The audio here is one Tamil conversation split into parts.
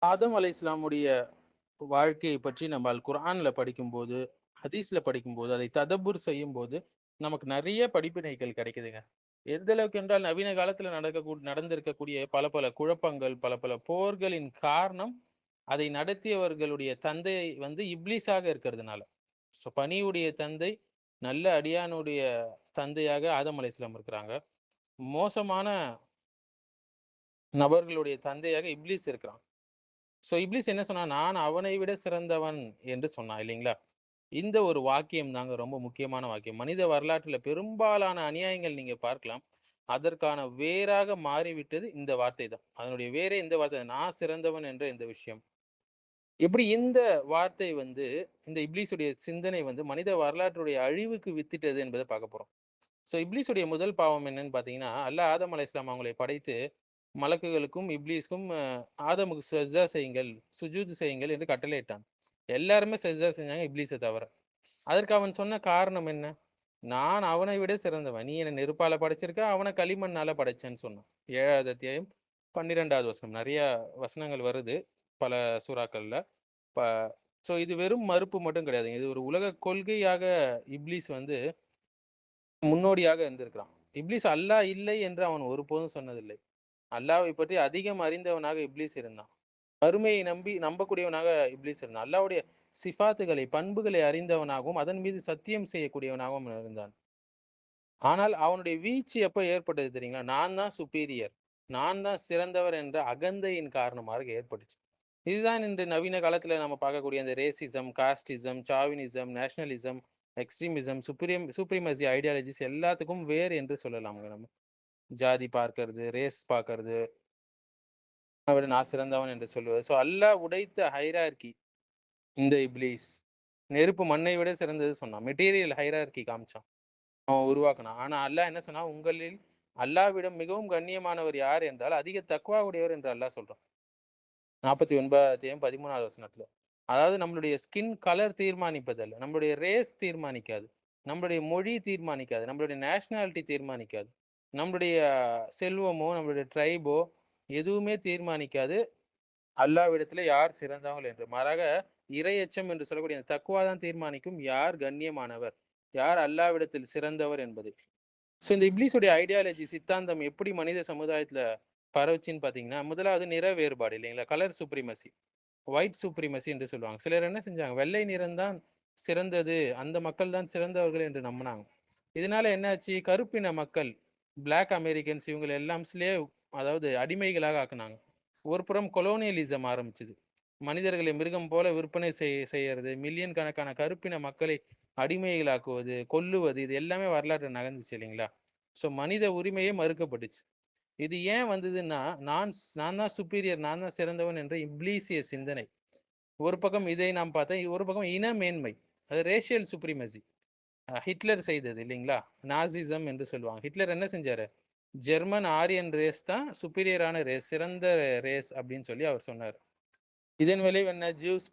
ஆதம் அலைஹிஸ்ஸலாமுடைய வாழ்க்கையை பற்றி நம்ம குர்ஆன்ல படிக்கும்போது, ஹதீஸ்ல படிக்கும்போது, அதை ததப்புர் செய்யும்போது, நமக்கு நெறைய படிப்பினைகள் கிடைக்குதுங்க. எந்த அளவுக்கு என்றால், நவீன காலத்துல நடந்திருக்கக்கூடிய பல பல குழப்பங்கள், பல பல போர்களின் காரணம், அதை நடத்தியவர்களுடைய தந்தை இப்லீஸாக இருக்கிறதுனால. பனியுடைய தந்தை, நல்ல அடியானுடைய தந்தையாக ஆதம் அலைஹிஸ்ஸலாம் இருக்கிறாங்க. மோசமான நபர்களுடைய தந்தையாக இப்லீஸ் இருக்கிறான். இப்லீஸ் என்ன சொன்னான்? நான் அவனை விட சிறந்தவன் என்று சொன்னான் இல்லைங்களா? இந்த ஒரு வாக்கியம் தாங்க ரொம்ப முக்கியமான வாக்கியம். மனித வரலாற்றில பெரும்பாலான அநியாயங்கள் நீங்க பார்க்கலாம். அதற்கான வேராக மாறிவிட்டது இந்த வார்த்தை தான். அதனுடைய வேரே இந்த வார்த்தை தான். நான் சிறந்தவன் என்ற இந்த விஷயம். எப்படி இந்த வார்த்தை இந்த இப்லீஸுடைய சிந்தனை மனித வரலாற்றுடைய அழிவுக்கு வித்திட்டது என்பத பார்க்க போறோம். இப்லீஸுடைய முதல் பாவம் என்னன்னு பார்த்தீங்கன்னா, அல்லாஹ் ஆதம் அலைஹிஸ்ஸலாம் அவங்களை படைத்து, மலக்குகளுக்கும், இப்லீஸ்க்கும் ஆதமுக்கு சஜ்தா செய்யுங்கள், சுஜூத் செய்யுங்கள் என்று கட்டளையிட்டான். எல்லாருமே சஜ்தா செஞ்சாங்க, இப்லீஸ தவிர. அதற்கு அவன் சொன்ன காரணம் என்ன? நான் அவனை விட சிறந்தவன். நீ என்ன நெருப்பால படைச்சிருக்க, அவன களிமண்ணால படைச்சேன்னு சொன்னான். 7வது அத்தியாயம் 12வது வசனம். நெறைய வசனங்கள் வருது, பல சூறாக்கள்ல. ப இது வெறும் மறுப்பு மட்டும் கிடையாதுங்க. இது ஒரு உலக கொள்கையாக இப்லீஸ் முன்னோடியாக இருந்திருக்கிறான். இப்லீஸ் அல்லாஹ் இல்லை என்று அவன் ஒருபோதும் சொன்னதில்லை. அல்லாஹ்வை பற்றி அதிகம் அறிந்தவனாக இப்லீஸ் இருந்தான். மறுமையை நம்பக்கூடியவனாக இப்லீஸ் இருந்தான். அல்லாஹ்வுடைய சிஃபாத்துகளை, பண்புகளை அறிந்தவனாகவும், அதன் மீது சத்தியம் செய்யக்கூடியவனாகவும் இருந்தான். ஆனால் அவனுடைய வீழ்ச்சி எப்ப ஏற்பட்டது தெரியுங்களா? நான் தான் சுப்பீரியர். நான் தான் சிறந்தவர் என்ற அகந்தையின் காரணமாக ஏற்பட்டுச்சு. இதுதான் இன்று நவீன காலத்துல நம்ம பார்க்கக்கூடிய அந்த racism, casteism, chauvinism, nationalism, extremism, supremacy ideologies எல்லாத்துக்கும் வேர் என்று சொல்லலாம்ங்க நம்ம. ஜாதி பார்க்கிறது, ரேஸ் பார்க்கிறது, அவன விட நான் சிறந்தவன் என்று சொல்லுவது. அல்லாஹ் உடைத்த ஹைரார்கி இந்த இப்லீஸ். நெருப்பு மண்ணை விட சிறந்தது சொன்னான். மெட்டீரியல் ஹைரார்கி காமிச்சான். அவன் உருவாக்குனான். ஆனா அல்லாஹ் என்ன சொன்னான்? உங்களில் அல்லாஹ்விடம் மிகவும் கண்ணியமானவர் யார் என்றால், அதிக தக்வா உடையவர் என்று அல்லாஹ் சொல்றான். 49 அத்தியாயம் 13வது வசனத்துல. அதாவது நம்மளுடைய ஸ்கின் கலர் தீர்மானிப்பதல்ல. நம்மளுடைய ரேஸ் தீர்மானிக்காது. நம்மளுடைய மொழி தீர்மானிக்காது. நம்மளுடைய நேஷனாலிட்டி தீர்மானிக்காது. நம்மளுடைய செல்வமோ, நம்மளுடைய ட்ரைபோ எதுவுமே தீர்மானிக்காது. அல்லாஹ்விடத்திலே யார் சிறந்தவர்கள் என்று. மாறாக இறை அச்சம் என்று சொல்லக்கூடிய அந்த தக்வா தான் தீர்மானிக்கும் யார் கண்ணியமானவர், யார் அல்லாஹ்விடத்தில் சிறந்தவர் என்பதை. இந்த இப்லீஸுடைய ஐடியாலஜி சித்தாந்தம் எப்படி மனித சமுதாயத்துல பரவுச்சுன்னு பார்த்தீங்கன்னா, முதலாவது நிற வேறுபாடு இல்லைங்களா? கலர் சுப்ரீமசி, ஒயிட் சுப்ரீமசி என்று சொல்லுவாங்க. சிலர் என்ன செஞ்சாங்க? வெள்ளை நிறம் தான் சிறந்தது, அந்த மக்கள் தான் சிறந்தவர்கள் என்று நம்பினாங்க. இதனால என்னாச்சு? கருப்பின மக்கள், பிளாக் அமெரிக்கன்ஸ் இவங்கள எல்லாம் அதாவது அடிமைகளாக ஆக்குனாங்க. ஒரு புறம் கொலோனியலிசம் ஆரம்பிச்சது. மனிதர்களை மிருகம் போல விற்பனை செய்யறது, மில்லியன் கணக்கான கருப்பின மக்களை அடிமைகளாக்குவது, கொல்லுவது, இது எல்லாமே வரலாற்றில் நடந்துச்சு இல்லைங்களா? மனித உரிமையே மறுக்கப்பட்டுச்சு. இது ஏன் வந்ததுன்னா, நான் தான் சுப்பீரியர், நான் தான் சிறந்தவன் என்ற இப்லீசிய சிந்தனை. ஒரு பக்கம் இதை நாம் பார்த்தா, ஒரு பக்கம் இன மேன்மை. அது ரேஷியல் சுப்ரீமசி. ஹிட்லர் செய்தது இல்லைங்களா? நாசிசம் என்று சொல்லுவாங்க. ஹிட்லர் என்ன செஞ்சாரு? ஜெர்மன் ஆரியன் ரேஸ் தான் சுப்பீரியரான ரேஸ், சிறந்த ரேஸ் அப்படின்னு சொல்லி அவர் சொன்னாரு. இதன் விளைவு என்ன?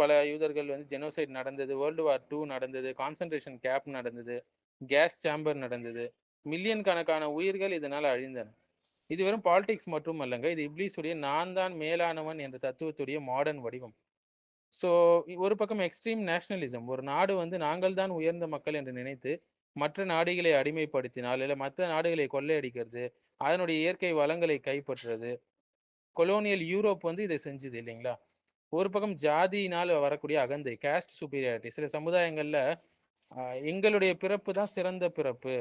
பல யூதர்கள் ஜெனோசைட் நடந்தது, வேர்ல்டு வார் 2 நடந்தது, கான்சன்ட்ரேஷன் கேம்ப் நடந்தது, கேஸ் சேம்பர் நடந்தது. மில்லியன் கணக்கான உயிர்கள் இதனால் அழிந்தன. இது வெறும் பாலிடிக்ஸ் மட்டும் அல்லங்க. இது இப்லீஸுடைய நான் தான் மேலானவன் என்ற தத்துவத்துடைய மாடர்ன் வடிவம். ஸோ ஒரு பக்கம் எக்ஸ்ட்ரீம் நேஷனலிசம். ஒரு நாடு நாங்கள் தான் உயர்ந்த மக்கள் என்று நினைத்து, மற்ற நாடுகளை அடிமைப்படுத்தினால், இல்ல மற்ற நாடுகளை கொள்ளையடிக்கிறது, அதனுடைய இயற்கை வளங்களை கைப்பற்றுறது. கொலோனியல் யூரோப் இதை செஞ்சது இல்லைங்களா? ஒரு பக்கம் ஜாதியினால் வரக்கூடிய அகந்தை, காஸ்ட் சுப்பீரியாரிட்டி. சில சமுதாயங்கள்ல எங்களுடைய பிறப்பு தான் சிறந்த பிறப்பு,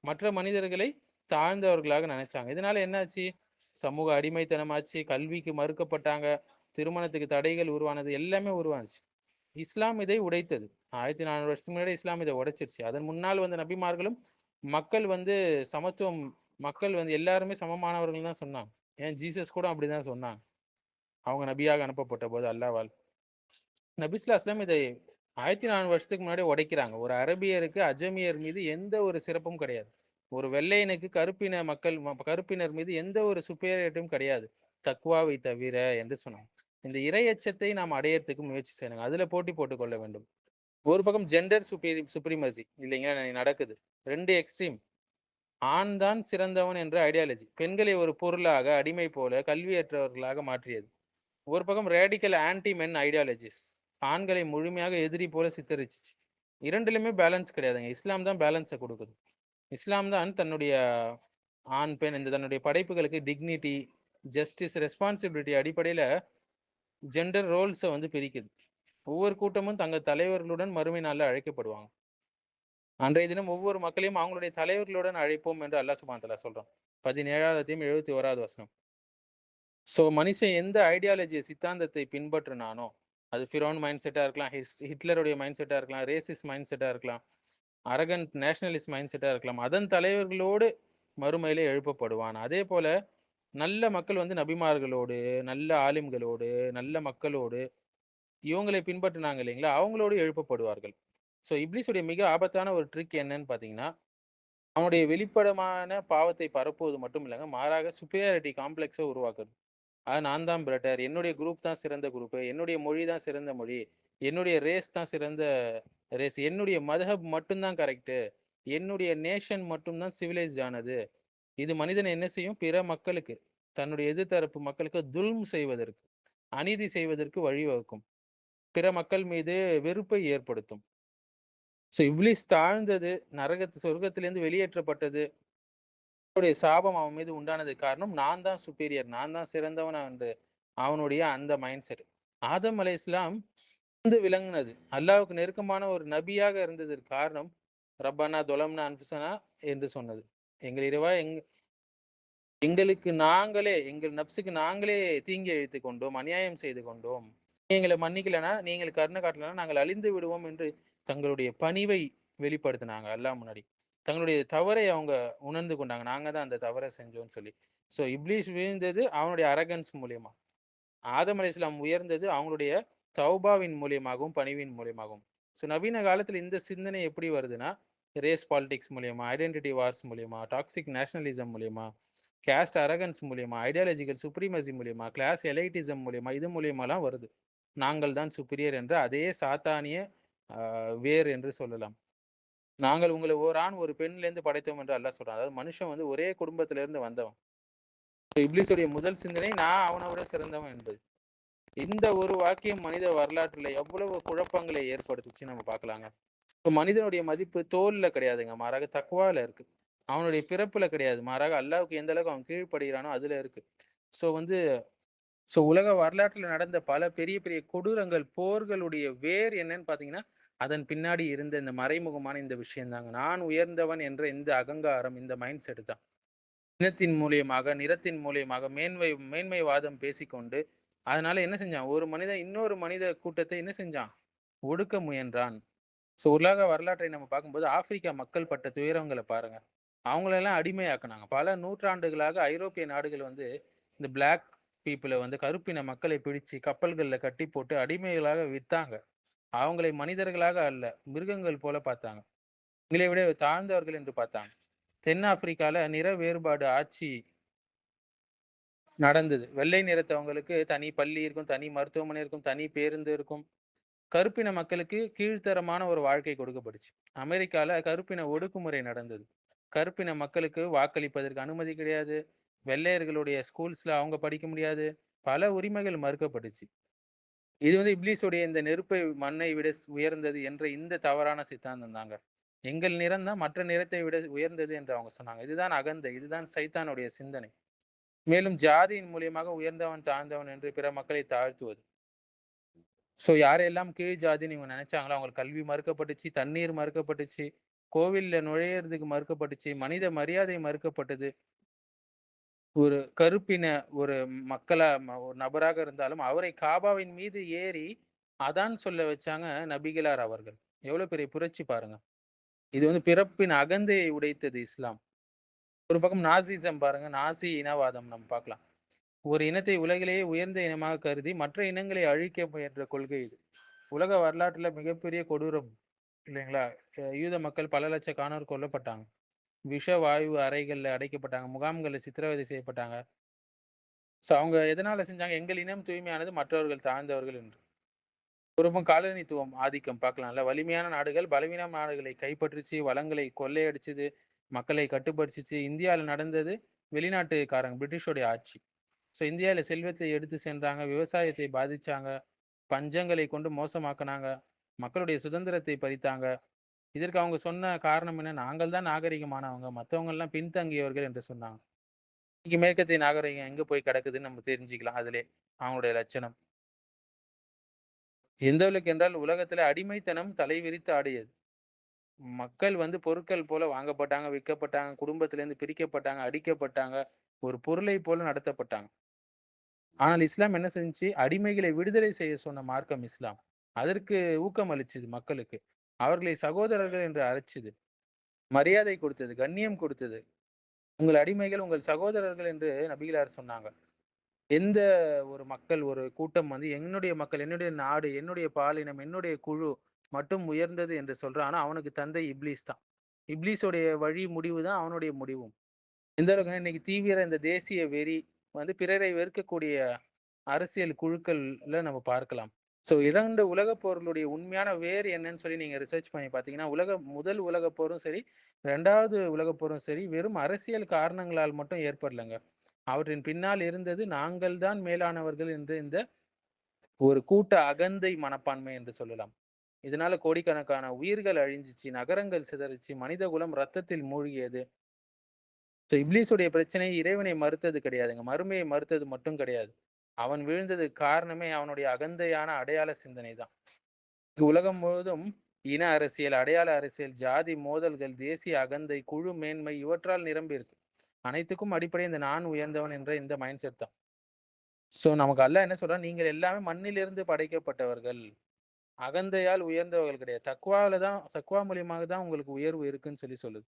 மற்ற மனிதர்களை தாழ்ந்தவர்களாக நினைச்சாங்க. இதனால என்னாச்சு? சமூக அடிமைத்தனமாச்சு, கல்விக்கு மறுக்கப்பட்டாங்க, திருமணத்துக்கு தடைகள் உருவானது, எல்லாமே உருவானுச்சு. இஸ்லாம் இதை உடைத்தது. 1400 வருஷத்துக்கு முன்னாடி இஸ்லாம் இதை உடைச்சிருச்சு. அதன் முன்னால் வந்த நபிமார்களும் மக்கள் சமத்துவம், மக்கள் எல்லாருமே சமமானவர்கள் தான் சொன்னாங்க. ஏன் ஜீசஸ் கூட அப்படிதான் சொன்னாங்க. அவங்க நபியாக அனுப்பப்பட்ட போது அல்லாஹ்வால். நபி ஸல்லல்லாஹு அலைஹி வஸல்லம் இதை 1400 வருஷத்துக்கு முன்னாடி உடைக்கிறாங்க. ஒரு அரபியருக்கு அஜமியர் மீது எந்த ஒரு சிறப்பும் கிடையாது. ஒரு வெள்ளையனுக்கு கருப்பினர் மீது எந்த ஒரு சுப்பீரியாரிட்டியும் கிடையாது. தக்வாவை தவிர என்று சொன்னாங்க. இந்த இறை அச்சத்தை நாம் அடையறதுக்கு முயற்சி செய்யணும். அதுல போட்டி போட்டுக் கொள்ள வேண்டும். ஒரு பக்கம் ஜெண்டர் சுப்ரீமசி இல்லைங்களா நடக்குது. 2 எக்ஸ்ட்ரீம். ஆண் தான் சிறந்தவன் என்ற ஐடியாலஜி. பெண்களை ஒரு பொருளாக, அடிமை போல, கல்வியற்றவர்களாக மாற்றியது. ஒரு பக்கம் ரேடிக்கல் ஆன்டி மென் ஐடியாலஜிஸ், ஆண்களை முழுமையாக எதிரி போல சித்தரிச்சிச்சு. இரண்டிலுமே பேலன்ஸ் கிடையாதுங்க. இஸ்லாம் தான் பேலன்ஸை கொடுக்குது. இஸ்லாம் தான் தன்னுடைய ஆண் பெண் இந்த தன்னுடைய படைப்புகளுக்கு டிக்னிட்டி, ஜஸ்டிஸ், ரெஸ்பான்சிபிலிட்டி அடிப்படையில ஜெண்டர் ரோல்ஸை வந்து பிரிக்குது. ஒவ்வொரு கூட்டமும் தங்கள் தலைவர்களுடன் மறுமை நாளில் அழைக்கப்படுவாங்க. அன்றைய தினம் ஒவ்வொரு மக்களையும் அவங்களுடைய தலைவர்களுடன் அழைப்போம் என்று அல்லாஹ் சுப்ஹானஹு வ தஆலா சொல்றான். 17வது அத்தியாயம் 71வது வசனம். ஸோ மனுஷன் எந்த ஐடியாலஜி சித்தாந்தத்தை பின்பற்றினானோ, அது ஃபிரௌன் மைண்ட் செட்டா இருக்கலாம், ஹிட்லருடைய மைண்ட் செட்டா இருக்கலாம், ரேசிஸ்ட் மைண்ட் செட்டா இருக்கலாம், அரகன்ட் நேஷனலிஸ்ட் மைண்ட் செட்டா இருக்கலாம், அதன் தலைவர்களோடு மறுமையிலே எழுப்பப்படுவான். அதே போல நல்ல மக்கள் வந்து நபிமார்களோடு, நல்ல ஆலிம்களோடு, நல்ல மக்களோடு இவங்களை பின்பற்றினாங்க இல்லைங்களா, அவங்களோடு எழுப்பப்படுவார்கள். ஸோ இப்லீஸுடைய மிக ஆபத்தான ஒரு ட்ரிக் என்னன்னு பார்த்தீங்கன்னா, அவனுடைய வெளிப்படமான பாவத்தை பரப்புவது மட்டும் இல்லைங்க, மாறாக சுப்பீரியாரிட்டி காம்ப்ளெக்ஸை உருவாக்குது. நான் தான் பெட்டர், என்னுடைய குரூப் தான் சிறந்த குரூப், என்னுடைய மொழி தான் சிறந்த மொழி, என்னுடைய ரேஸ் தான் சிறந்த ரேஸ், என்னுடைய மதஹப் மட்டும்தான் கரெக்டு, என்னுடைய நேஷன் மட்டும்தான் சிவிலைஸ்ட் ஆனது. இது மனிதனை என்ன செய்யும்? பிற மக்களுக்கு, தன்னுடைய எதிர்த்தரப்பு மக்களுக்கு துல்ம் செய்வதற்கு, அநீதி செய்வதற்கு வழிவகுக்கும். பிற மக்கள் மீது வெறுப்பை ஏற்படுத்தும். ஸோ இப்லீஸ் தாழ்ந்தது, சொர்க்கத்திலிருந்து வெளியேற்றப்பட்டது, அவனுடைய சாபம் அவன் மீது உண்டானது காரணம் நான் தான் சுப்பீரியர், நான் தான் சிறந்தவன் என்று அவனுடைய அந்த மைண்ட் செட். ஆதம் அலைஹிஸ்ஸலாம் வந்து விளங்குனது, அல்லாஹ்வுக்கு நெருக்கமான ஒரு நபியாக இருந்ததற்கு காரணம் ரப்பனா தொலம்னா அன்ஃபுசனா என்று சொன்னது. எங்கள் இறைவா, எங்களுக்கு நாங்களே, எங்கள் நப்சுக்கு நாங்களே தீங்கி இழைத்துக் கொண்டோம், அநியாயம் செய்து கொண்டோம், எங்களை மன்னிக்கலனா, நீங்கள் கருணை காட்டலனா நாங்கள் அழிந்து விடுவோம் என்று தங்களுடைய பணிவை வெளிப்படுத்தினாங்க அல்லாஹ் முன்னாடி. தங்களுடைய தவறை அவங்க உணர்ந்து கொண்டாங்க, நாங்க தான் அந்த தவறை செஞ்சோம்னு சொல்லி. ஸோ இப்லீஸ் வீழ்ந்தது அவனுடைய அரகன்ஸ் மூலியமா, ஆதம் அலைஹிஸ்ஸலாம் உயர்ந்தது அவங்களுடைய தௌபாவின் மூலியமாகவும் பணிவின் மூலியமாகவும். ஸோ நவீன காலத்தில் இந்த சிந்தனை எப்படி வருதுன்னா, ரேஸ் பாலிடிக்ஸ் மூலியமா, ஐடென்டிட்டி வார்ஸ் மூலியமா, டாக்ஸிக் நேஷனலிசம் மூலியமா, கேஸ்ட் அரகன்ஸ் மூலியமா, ஐடியாலஜிக்கல் சுப்ரீமசி மூலியமா, கிளாஸ் எலைட்டிசம் மூலியமா, இது மூலியமாலாம் வருது. நாங்கள் தான் சுப்பீரியர் என்ற அதே சாத்தானிய வேர் என்று சொல்லலாம். நாங்கள் உங்களை ஒரு ஆண் ஒரு பெண்லேருந்து படைத்தோம் என்று அல்லாஹ் சொல்றான். அதாவது மனுஷன் வந்து ஒரே குடும்பத்திலிருந்து வந்தவன். இப்லீஸுடைய முதல் சிந்தனை நான் அவனை விட சிறந்தவன் என்பது. இந்த ஒரு வாக்கியம் மனித வரலாற்றுல எவ்வளவு குழப்பங்களை ஏற்படுத்துச்சு நம்ம பார்க்கலாங்க. இப்போ மனிதனுடைய மதிப்பு தோல்ல கிடையாதுங்க, மாறாக தக்குவால இருக்கு. அவனுடைய பிறப்புல கிடையாது, மாறாக அல்லாஹ்வுக்கு எந்த அளவுக்கு அவன் கீழ்ப்படுகிறானோ அதுல இருக்கு. ஸோ வந்து உலக வரலாற்றில் நடந்த பல பெரிய பெரிய கொடூரங்கள், போர்களுடைய வேர் என்னன்னு பார்த்தீங்கன்னா, அதன் பின்னாடி இருந்த இந்த மறைமுகமான இந்த விஷயம் தாங்க. நான் உயர்ந்தவன் என்ற இந்த அகங்காரம், இந்த மைண்ட் செட் தான். இனத்தின் மூலியமாக, நிறத்தின் மூலியமாக மேன்மைவாதம் பேசிக்கொண்டு, அதனால என்ன செஞ்சான்? ஒரு மனிதன் இன்னொரு மனித கூட்டத்தை என்ன செஞ்சான்? ஒடுக்க முயன்றான். ஸோ உலக வரலாற்றை நம்ம பார்க்கும்போது, ஆப்பிரிக்கா மக்கள் பட்ட துயரங்களை பாருங்க. அவங்களெல்லாம் அடிமையாக்குனாங்க. பல நூற்றாண்டுகளாக ஐரோப்பிய நாடுகள் வந்து இந்த பிளாக் பீப்புளை வந்து, கருப்பின மக்களை பிடிச்சு கப்பல்களில் கட்டி போட்டு அடிமைகளாக வித்தாங்க. அவங்களை மனிதர்களாக அல்ல, மிருகங்கள் போல பார்த்தாங்க. எங்களை விட தாழ்ந்தவர்கள் என்று பார்த்தாங்க. தென்னாப்பிரிக்கால நிற வேறுபாடு ஆட்சி நடந்தது. வெள்ளை நிறத்தவங்களுக்கு தனி பள்ளி இருக்கும், தனி மருத்துவமனை இருக்கும், தனி பேருந்து இருக்கும். கருப்பின மக்களுக்கு கீழ்த்தரமான ஒரு வாழ்க்கை கொடுக்கப்பட்டுச்சு. அமெரிக்கால கருப்பின ஒடுக்குமுறை நடந்தது. கருப்பின மக்களுக்கு வாக்களிப்பதற்கு அனுமதி கிடையாது. வெள்ளையர்களுடைய ஸ்கூல்ஸ்ல அவங்க படிக்க முடியாது. பல உரிமைகள் மறுக்கப்பட்டுச்சு. இது வந்து இப்லீஸுடைய இந்த நெருப்பை மண்ணை விட உயர்ந்தது என்ற இந்த தவறான சித்தாந்தம் தாங்க. எங்கள் நிறம் தான் மற்ற நிறத்தை விட உயர்ந்தது என்று அவங்க சொன்னாங்க. இதுதான் அகந்தை, இதுதான் சைத்தானுடைய சிந்தனை. மேலும் ஜாதியின் மூலியமாக உயர்ந்தவன் தாழ்ந்தவன் என்று பிற மக்களை தாழ்த்துவது. ஸோ யாரெல்லாம் கீழ் ஜாதின்னு இவங்க நினைச்சாங்களோ அவங்களுக்கு கல்வி மறுக்கப்பட்டுச்சு, தண்ணீர் மறுக்கப்பட்டுச்சு, கோவில்ல நுழையிறதுக்கு மறுக்கப்பட்டுச்சு, மனித மரியாதை மறுக்கப்பட்டது. ஒரு கருப்பின ஒரு மக்களா ஒரு நபராக இருந்தாலும் அவரை காபாவின் மீது ஏறி அதான் சொல்ல வச்சாங்க நபிகளார் அவர்கள். எவ்வளவு பெரிய புரட்சி பாருங்க. இது வந்து பிறப்பின் அகந்தையை உடைத்தது இஸ்லாம். ஒரு பக்கம் நாசிசம் பாருங்க, நாசி இனவாதம் நம்ம பார்க்கலாம். ஒரு இனத்தை உலகிலேயே உயர்ந்த இனமாக கருதி மற்ற இனங்களை அழிக்க முயன்ற கொள்கை இது. உலக வரலாற்றுல மிகப்பெரிய கொடூரம் இல்லைங்களா? யூத மக்கள் பல லட்சக்கணக்கானோர் கொல்லப்பட்டாங்க. விஷ வாயு அறைகள்ல அடைக்கப்பட்டாங்க, முகாம்கள்ல சித்திரவதை செய்யப்பட்டாங்க. ஸோ அவங்க எதனால செஞ்சாங்க? எங்கள் இனம் தூய்மையானது, மற்றவர்கள் தாழ்ந்தவர்கள் என்று. ஒரு பக்கம் காலனித்துவம் ஆதிக்கம் பார்க்கலாம்ல. வலிமையான நாடுகள் பலவீனமான நாடுகளை கைப்பற்றுச்சு, வளங்களை கொள்ளையடிச்சுது, மக்களை கட்டுப்படுத்துச்சு. இந்தியாவில் நடந்தது வெளிநாட்டுக்காரங்க பிரிட்டிஷோடைய ஆட்சி. ஸோ இந்தியாவில செல்வத்தை எடுத்து சென்றாங்க, விவசாயத்தை பாதிச்சாங்க, பஞ்சங்களை கொண்டு மோசமாக்குனாங்க, மக்களுடைய சுதந்திரத்தை பறித்தாங்க. இதற்கு அவங்க சொன்ன காரணம் என்ன? நாங்கள் தான் நாகரிகமானவங்க, மத்தவங்கலாம் பின்தங்கியவர்கள் என்று சொன்னாங்க. இன்னைக்கு மேற்கத்திய நாகரிகம் எங்க போய் கிடக்குதுன்னு நம்ம தெரிஞ்சுக்கலாம் அதிலே. அவங்களுடைய லட்சணம். எந்த அளவுக்கு என்றால் உலகத்தில அடிமைத்தனம் தலைவிரித்து ஆடியது. மக்கள் வந்து பொருட்கள் போல வாங்கப்பட்டாங்க, விற்கப்பட்டாங்க, குடும்பத்திலேருந்து பிரிக்கப்பட்டாங்க, அடிக்கப்பட்டாங்க, ஒரு பொருளை போல நடத்தப்பட்டாங்க. ஆனால் இஸ்லாம் என்ன செஞ்சுச்சு? அடிமைகளை விடுதலை செய்ய சொன்ன மார்க்கம் இஸ்லாம். அதற்கு ஊக்கம் அளிச்சது மக்களுக்கு. அவர்களை சகோதரர்கள் என்று அழைச்சது. மரியாதை கொடுத்தது, கண்ணியம் கொடுத்தது. உங்கள் அடிமைகள் உங்கள் சகோதரர்கள் என்று நபிகளார் சொன்னாங்க. எந்த ஒரு மக்கள், ஒரு கூட்டம் வந்து என்னுடைய மக்கள், என்னுடைய நாடு, என்னுடைய பாலினம், என்னுடைய குழு மட்டும் உயர்ந்தது என்று சொல்றானோ, அவனுக்கு தந்தை இப்லீஸ் தான். இப்லீஸுடைய வழி முடிவு தான் அவனுடைய முடிவும். எந்த அளவுக்கு இன்னைக்கு தீவிர இந்த தேசிய வெறி வந்து பிறரை வெறுக்கக்கூடிய அரசியல் குழுக்கள்ல நம்ம பார்க்கலாம். ஸோ 2 உலகப் போர்களுடைய உண்மையான வேர் என்னன்னு சொல்லி நீங்க ரிசர்ச் பண்ணி பார்த்தீங்கன்னா, முதல் உலகப் போரும் சரி, 2வது உலகப் போரும் சரி, வெறும் அரசியல் காரணங்களால் மட்டும் ஏற்படலங்க. அவற்றின் பின்னால் இருந்தது நாங்கள் தான் மேலானவர்கள் என்று இந்த ஒரு கூட்ட அகந்தை மனப்பான்மை என்று சொல்லலாம். இதனால கோடிக்கணக்கான உயிர்கள் அழிஞ்சுச்சு, நகரங்கள் சிதறுச்சு, மனிதகுலம் ரத்தத்தில் மூழ்கியது. ஸோ இப்லீஸுடைய பிரச்சனை இறைவனை மறுத்தது கிடையாதுங்க. மறுமையை மறுத்தது மட்டும் கிடையாது. அவன் வீழ்ந்ததுக்கு காரணமே அவனுடைய அகந்தையான அடையாள சிந்தனை தான். உலகம் முழுவதும் இன அரசியல், அடையாள அரசியல், ஜாதி மோதல்கள், தேசிய அகந்தை, குழு மேன்மை இவற்றால் நிரம்பி இருக்கு. அனைத்துக்கும் அடிப்படை இந்த நான் உயர்ந்தவன் என்ற இந்த மைண்ட் செட் தான். ஸோ நமக்கு அல்லாஹ் என்ன சொல்றான்? நீங்கள் எல்லாமே மண்ணிலிருந்து படைக்கப்பட்டவர்கள். அகந்தையால் உயர்ந்தவர்கள் கிடையாது. தக்வா மூலியமாக தான் உங்களுக்கு உயர்வு இருக்குன்னு சொல்லி சொல்லுது.